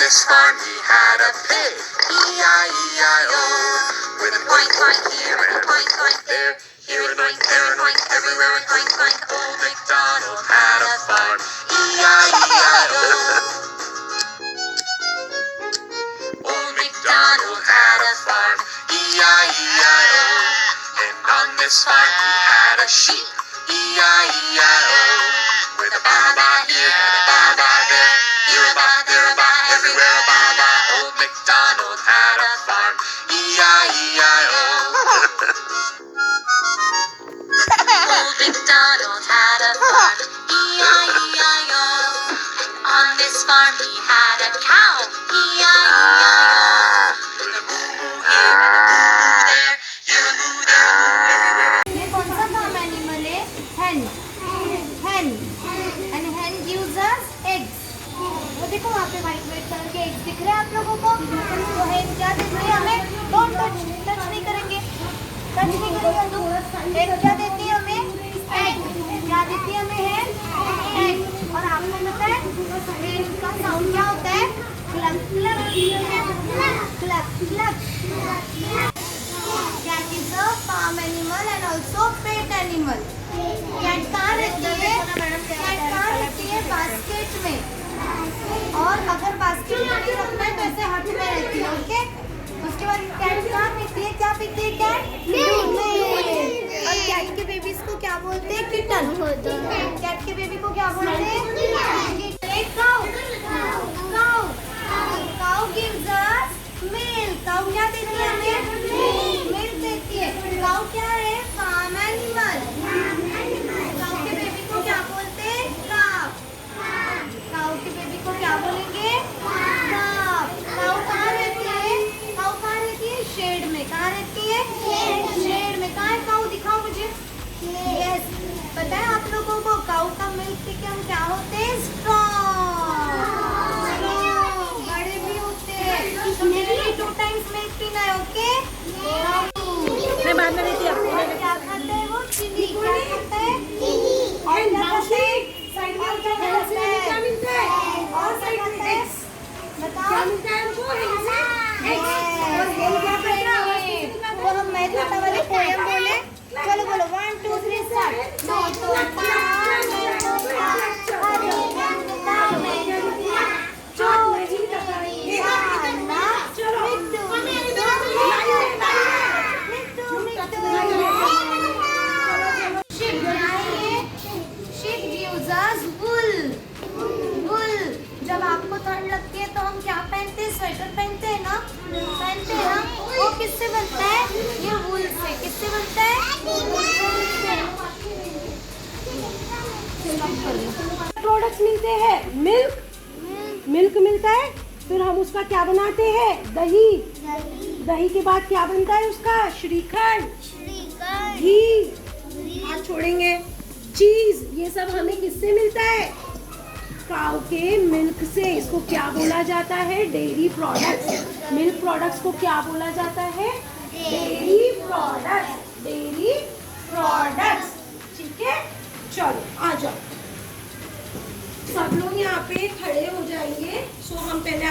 this farm he had a pig, E-I-E-I-O, with a oink oink here and a oink oink there, here an oink, there an oink, everywhere an oink oink. Old MacDonald had a farm, E-I-E-I-O. Old MacDonald had a farm, E-I-E-I-O, and on this farm he had a sheep, E-I-E-I-O, with a ba-ba here and a ba-ba there, here a ba, there a ba, everywhere a ba-ba. Old MacDonald had a farm, E-I-E-I-O. Old MacDonald had a farm, E-I-E-I-O. On this farm he had a cow, E-I-E-I-O. With a moo-moo here and a moo-moo there, here a moo, there a moo, everywhere. ये कौन सा farm animal है? hen and hen gives us eggs. वो देखो वहाँ पे white colour के eggs दिख रहे हैं आप लोगों को. तो hen क्या देती है हमें? डोंट टच नहीं करेंगे, टच नहीं करेंगे हम लोग. hen क्या देती है हमें? egg. क्या देती है हमें hen? egg. और आपको पता है hen का साउंड क्या होता है? Clock clock clock clock. Cat is a farm animal and also pet animal. Cat कहाँ रहती है? Cat कहाँ रहती है? बास्केट में. और अगर बास्केट में नहीं रखना है तो ऐसे हट में रहती है. ओके. उसके बाद कैट कहाँ पीती है? क्या पीती है कैट? दूध. और कैट के बेबीज को क्या बोलते हैं? किटन. कैट के बेबी को क्या बोलते हैं? Cow. Cow gives us milk. Cow क्या देती है हमें? मिल्क देती है. काउ क्या है? Farm animal. काउ के बेबी को क्या बोलते हैं? काफ. काउ के बेबी को क्या बोलेंगे? काफ. काउ कहाँ रहती है? काउ कहाँ रहती है? शेड में. कहाँ रहती है? शेड में. कहाँ है काउ? दिखाओ मुझे. यस. पता है आप लोगों को काउ का मिल्क पी के हम क्या होते हैं? स्ट्रॉन्ग. बड़े भी होते हैं. तो मेरे लिए 2 times मिल्क पीना है. ओके. मैं बाद में देती हूँ. क्या खाते हैं वो? चिली. क्या खाते हैं? और क्या खाते हैं? साइड में क्या खाते हैं? और क्या खाते हैं? बताओ. क्या मिलता है हमको? और क्या खाते हैं? वो हम मैं खाता वाले पोएम बोले. चलो बोलो 1 2 3 स्टार्ट. जब आपको ठंड लगती है तो हम क्या पहनते हैं? स्वेटर पहनते हैं ना. पहनते हैं ना. वो किससे बनता है? ये वूल से. किससे बनता है? प्रोडक्ट्स मिलते हैं. मिल्क मिलता है. फिर हम उसका क्या बनाते हैं? दही. दही के बाद क्या बनता है उसका? श्रीखंड. घी. हाथ छोड़ेंगे. चीज. ये सब हमें किससे मिलता है? काऊ के मिल्क से. इसको क्या बोला जाता है? Dairy products. मिल्क प्रोडक्ट्स को क्या बोला जाता है? Dairy products. ठीक है. चलो आ जाओ. सब लोग यहाँ पे खड़े हो जाएंगे. सो हम पहले